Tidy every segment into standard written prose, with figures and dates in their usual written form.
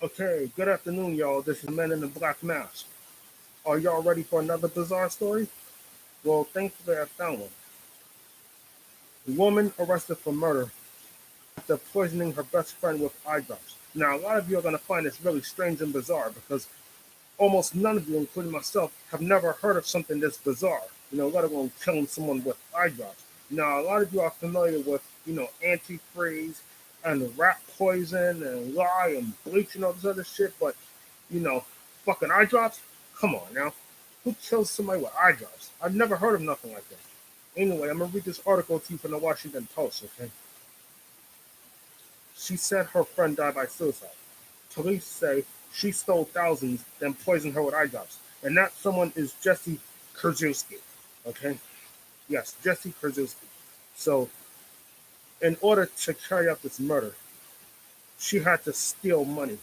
Okay, good afternoon, y'all. This is Men in the Black Mask. Are y'all ready for another bizarre story? Well, thankfully I found one. Woman arrested for murder after poisoning her best friend with eye drops. Now, a lot of you are going to find this really strange and bizarre because almost none of you, including myself, have never heard of something this bizarre. Let alone killing someone with eye drops. Now, a lot of you are familiar with, antifreeze and rat poison and lye and bleach and all this other shit, but, you know, fucking eye drops? Come on now. Who kills somebody with eye drops? I've never heard of nothing like that. Anyway, I'm gonna read this article to you from the Washington Post, okay? She said her friend died by suicide. Police say she stole thousands, then poisoned her with eye drops. And that someone is Jessy Kurczewski. Okay? Yes, Jessy Kurczewski. So, in order to carry out this murder, she had to steal money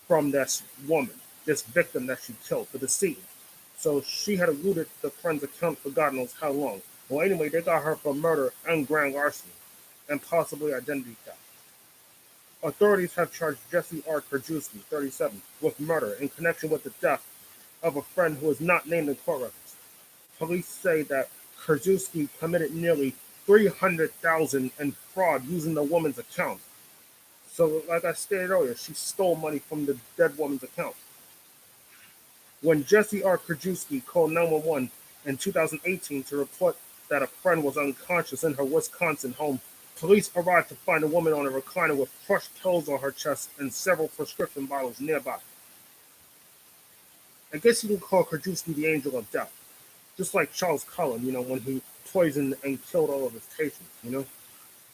from this woman, this victim that she killed, the decedent. So she had eluded the friend's account for God knows how long. Well, anyway, they got her for murder and grand larceny and possibly identity theft. Authorities have charged Jessy R. Kurczewski, 37, with murder in connection with the death of a friend who is not named in court records. Police say that Kurczewski committed nearly $300,000 in fraud using the woman's account. So, like I stated earlier, she stole money from the dead woman's account. When Jessy R. Kurczewski called 911 in 2018 to report that a friend was unconscious in her Wisconsin home, police arrived to find a woman on a recliner with crushed pills on her chest and several prescription bottles nearby. I guess you can call Kurczewski the angel of death, just like Charles Cullen, when he poisoned and killed all of his patients.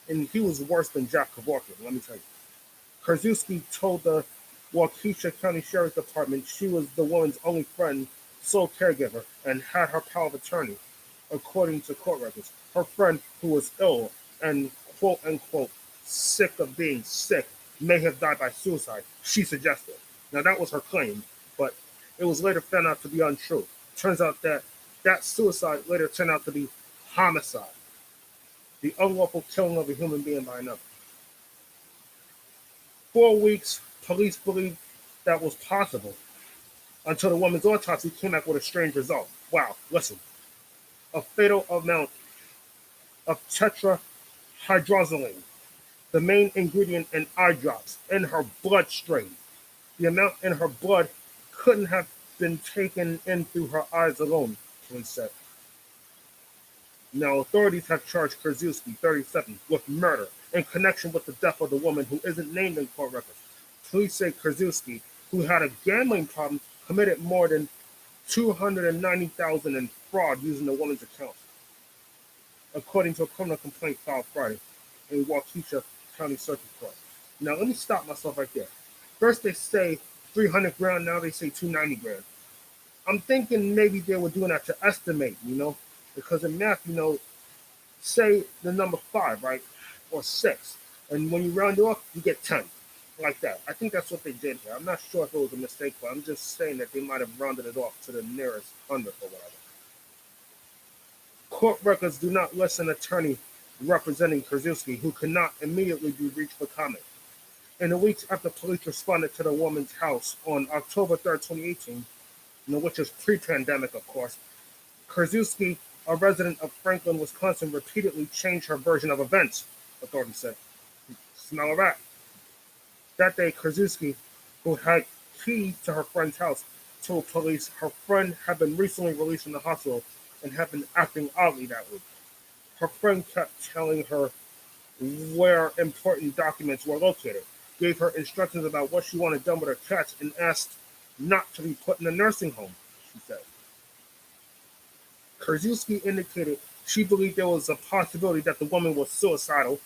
And he was worse than Jack Kevorkian, let me tell you. Kurczewski told the Waukesha County Sheriff's Department she was the woman's only friend, sole caregiver, and had her power of attorney, according to court records. Her friend, who was ill and quote unquote sick of being sick, may have died by suicide, she suggested. Now that was her claim, but it was later found out to be untrue. Turns out that suicide later turned out to be homicide, the unlawful killing of a human being by another. 4 weeks, police believed that was possible until the woman's autopsy came back with a strange result. Wow, listen. A fatal amount of tetrahydrozoline, the main ingredient in eye drops, in her bloodstream. The amount in her blood couldn't have been taken in through her eyes alone, police said. Now, authorities have charged Kurczewski, 37, with murder in connection with the death of the woman who isn't named in court records. Police say Kurczewski, who had a gambling problem, committed more than $290,000 in fraud using the woman's account, according to a criminal complaint filed Friday in Waukesha County Circuit Court. Now, let me stop myself right there. First, they say 300 grand, now they say 290 grand. I'm thinking maybe they were doing that to estimate, because in math, say the number 5, right, or 6, and when you round it off, you get 10, like that. I think that's what they did here. I'm not sure if it was a mistake, but I'm just saying that they might have rounded it off to the nearest hundredth or whatever. Court records do not list an attorney representing Kurczewski, who could not immediately be reached for comment. In the weeks after police responded to the woman's house on October 3rd, 2018, which is pre-pandemic, of course, Kurczewski, a resident of Franklin, Wisconsin, repeatedly changed her version of events, authorities said. Smell a rat. That day, Kurczewski, who had keys to her friend's house, told police her friend had been recently released from the hospital and had been acting oddly that week. Her friend kept telling her where important documents were located, gave her instructions about what she wanted done with her cats, and asked not to be put in a nursing home, she said. Kurczewski indicated she believed there was a possibility that the woman was suicidal,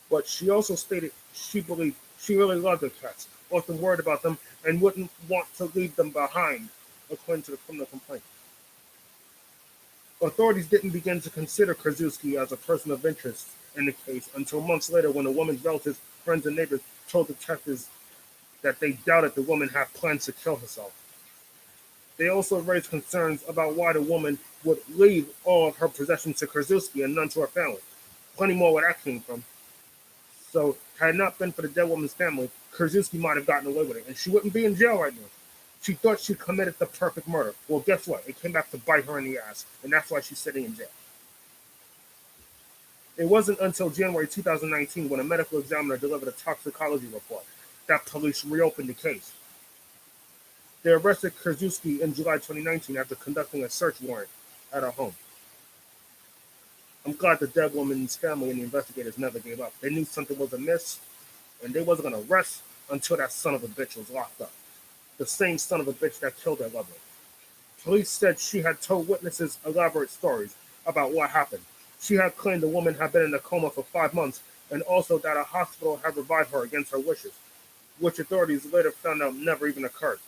but she also stated she believed she really loved her cats, often worried about them, and wouldn't want to leave them behind, according to the criminal complaint. Authorities didn't begin to consider Kurczewski as a person of interest in the case until months later when the woman's relatives, friends, and neighbors told detectives that they doubted the woman had plans to kill herself. They also raised concerns about why the woman would leave all of her possessions to Kurczewski and none to her family. Plenty more where that came from. So, had it not been for the dead woman's family, Kurczewski might have gotten away with it, and she wouldn't be in jail right now. She thought she committed the perfect murder. Well, guess what? It came back to bite her in the ass, and that's why she's sitting in jail. It wasn't until January 2019, when a medical examiner delivered a toxicology report, that police reopened the case. They arrested Kurczewski in July 2019 after conducting a search warrant at her home. I'm glad the dead woman's family and the investigators never gave up. They knew something was amiss, and they wasn't going to rest until that son of a bitch was locked up. The same son of a bitch that killed their loved one. Police said she had told witnesses elaborate stories about what happened. She had claimed the woman had been in a coma for 5 months, and also that a hospital had revived her against her wishes, which authorities later found out never even occurred.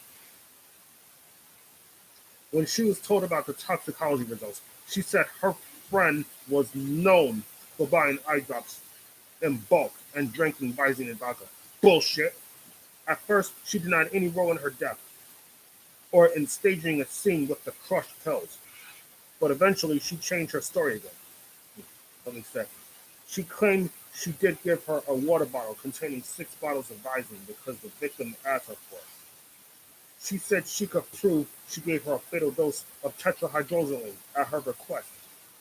When she was told about the toxicology results, she said her friend was known for buying eyedrops in bulk and drinking Visine and vodka. Bullshit. At first, she denied any role in her death or in staging a scene with the crushed pills. But eventually, she changed her story again. Let me say. She claimed she did give her a water bottle containing 6 bottles of Visine because the victim asked her for it. She said she could prove she gave her a fatal dose of tetrahydrozoline at her request,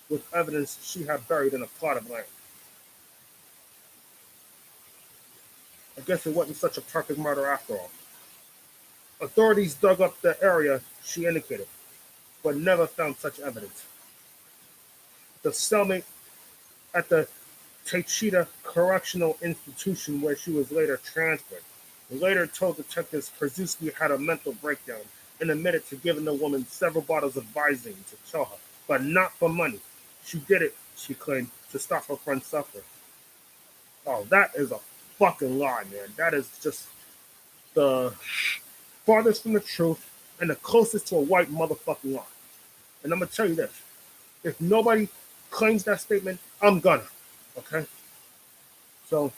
with evidence she had buried in a plot of land. I guess it wasn't such a perfect murder after all. Authorities dug up the area she indicated, but never found such evidence. The cellmate at the Techita Correctional Institution, where she was later transferred, later told detectives Kurczewski had a mental breakdown and admitted to giving the woman several bottles of Visine to kill her, but not for money. She did it, she claimed, to stop her friend's suffering. Oh, that is a fucking lie, man. That is just the farthest from the truth and the closest to a white motherfucking lie. And I'm going to tell you this. If nobody claims that statement, I'm gonna. Okay? So,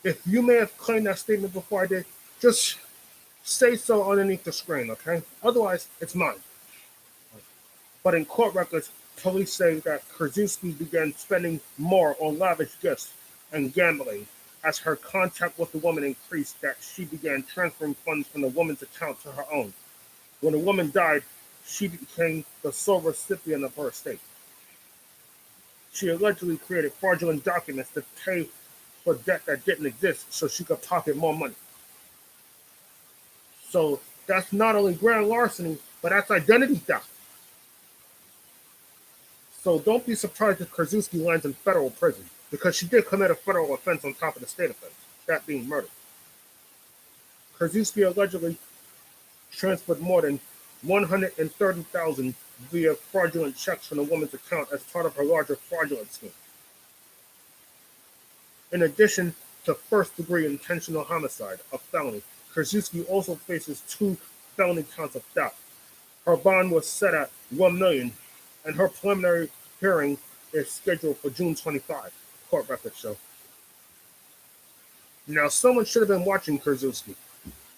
if you may have claimed that statement before I did, just say so underneath the screen, okay? Otherwise, it's mine. But in court records, police say that Kurczewski began spending more on lavish gifts and gambling as her contact with the woman increased, that she began transferring funds from the woman's account to her own. When the woman died, she became the sole recipient of her estate. She allegedly created fraudulent documents to pay for debt that didn't exist so she could pocket more money. So that's not only grand larceny, but that's identity theft. So don't be surprised if Kurczewski lands in federal prison, because she did commit a federal offense on top of the state offense, that being murder. Kurczewski allegedly transferred more than $130,000 via fraudulent checks from the woman's account as part of her larger fraudulent scheme. In addition to first-degree intentional homicide, a felony, Kurczewski also faces 2 felony counts of theft. Her bond was set at $1 million, and her preliminary hearing is scheduled for June 25, court records show. Now, someone should have been watching Kurczewski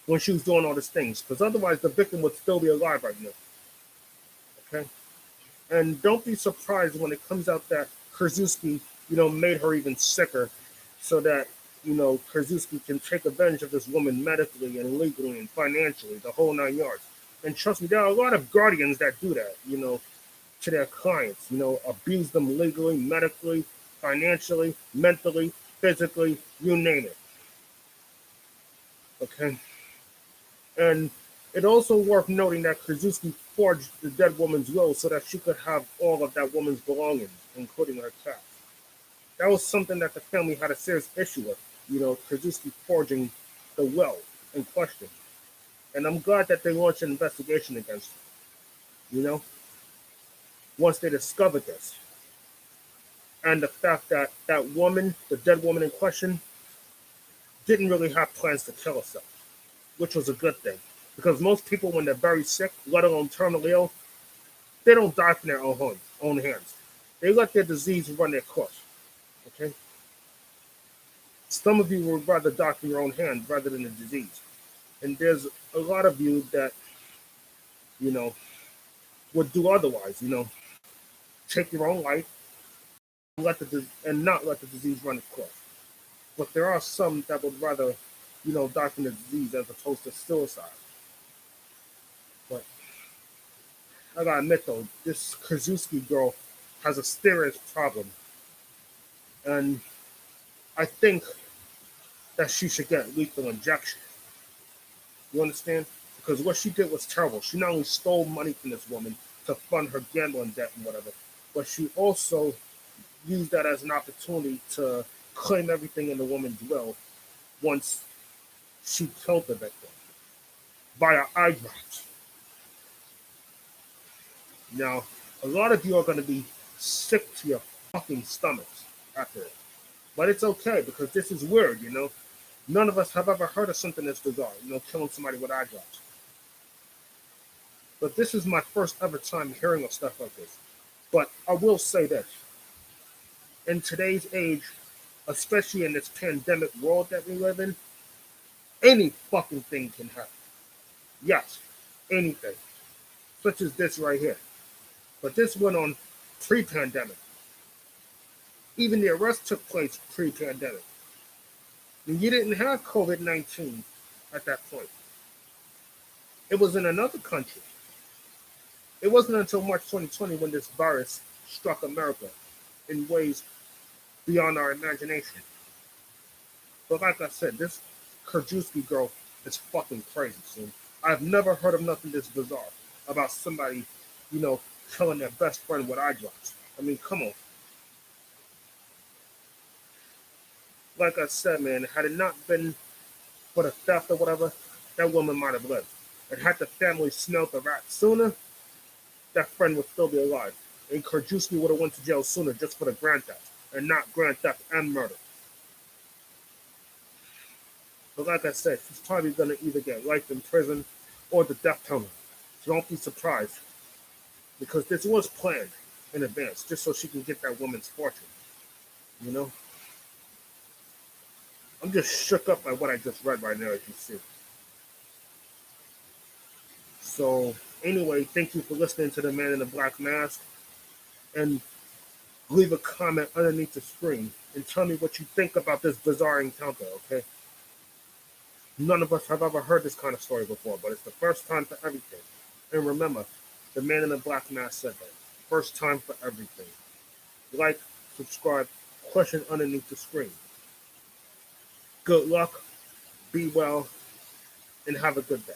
when she was doing all these things, because otherwise the victim would still be alive right now. Okay? And don't be surprised when it comes out that Kurczewski, made her even sicker so that, Kurczewski can take advantage of this woman medically and legally and financially, the whole 9 yards. And trust me, there are a lot of guardians that do that, to their clients, abuse them legally, medically, financially, mentally, physically, you name it. Okay? And it's also worth noting that Kurczewski forged the dead woman's will so that she could have all of that woman's belongings, including her cat. That was something that the family had a serious issue with, Kurczewski forging the will in question. And I'm glad that they launched an investigation against her, once they discovered this. And the fact that that woman, the dead woman in question, didn't really have plans to kill herself, which was a good thing. Because most people, when they're very sick, let alone terminally ill, they don't die from their own hands. They let their disease run their course. Okay? Some of you would rather die from your own hand rather than the disease. And there's a lot of you that, would do otherwise, take your own life and not let the disease run its course. But there are some that would rather die from the disease as opposed to suicide. But I gotta admit though, this Krzyzewski girl has a serious problem, and I think that she should get lethal injection. You understand? Because what she did was terrible. She not only stole money from this woman to fund her gambling debt and whatever, but she also used that as an opportunity to claim everything in the woman's will once she killed the victim via eyedrops. Now, a lot of you are going to be sick to your fucking stomachs after it. But it's okay because this is weird. None of us have ever heard of something that's bizarre, killing somebody with eyedrops. But this is my first ever time hearing of stuff like this. But I will say this. In today's age, especially in this pandemic world that we live in, any fucking thing can happen. Yes, anything. Such as this right here. But this went on pre-pandemic. Even the arrest took place pre-pandemic. And you didn't have COVID-19 at that point. It was in another country. It wasn't until March 2020 when this virus struck America in ways beyond our imagination. But like I said, this Kurczewski girl is fucking crazy, son. I've never heard of nothing this bizarre about somebody, killing their best friend with eyedrops. I mean, come on. Like I said, man, had it not been for the theft or whatever, that woman might have lived. And had the family smelled the rat sooner, that friend would still be alive. And Kurczewski would have went to jail sooner just for the grand theft, and not grand theft and murder. But like I said, she's probably going to either get life in prison or the death penalty. So don't be surprised. Because this was planned in advance, just so she can get that woman's fortune. You know? I'm just shook up by what I just read right now, as you see. So, anyway, thank you for listening to The Man in the Black Mask. And leave a comment underneath the screen and tell me what you think about this bizarre encounter, okay? None of us have ever heard this kind of story before, but it's the first time for everything. And remember, the Man in the Black Mask said that. First time for everything. Like, subscribe, question underneath the screen. Good luck, be well, and have a good day.